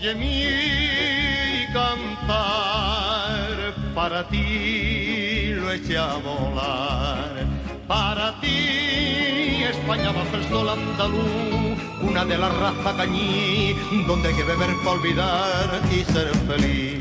Oye mi cantar, para ti lo eché a volar. Para ti, España bajo el sol andaluz, una de la raza cañí, donde hay que beber para olvidar y ser feliz.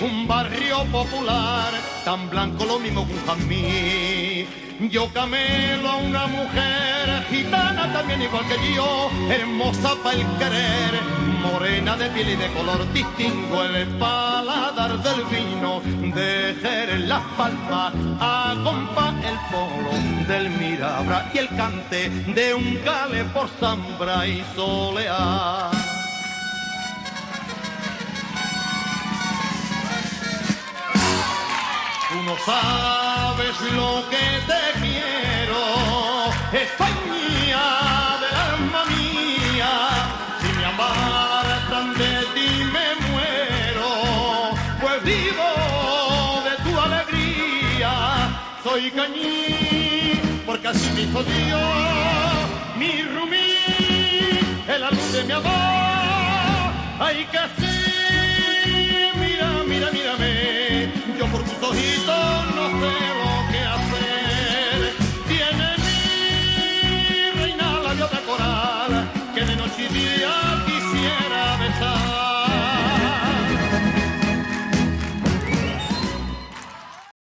Un barrio popular, tan blanco lo mismo que un jazmín. Yo camelo a una mujer gitana también igual que yo, hermosa para el querer, morena de piel y de color, distingo el paladar del vino, de Jerez Las Palmas, acompa el polo del Mirabra y el cante de un cale por Zambra y Soleá. Tú no sabes lo que te quiero, España del alma mía. Si me apartan de ti me muero, pues vivo de tu alegría. Soy cañí, porque así me hizo Dios, mi rumí, es la luz de mi amor. Ay, que sí, mira, mírame. Yo por tus ojitos no sé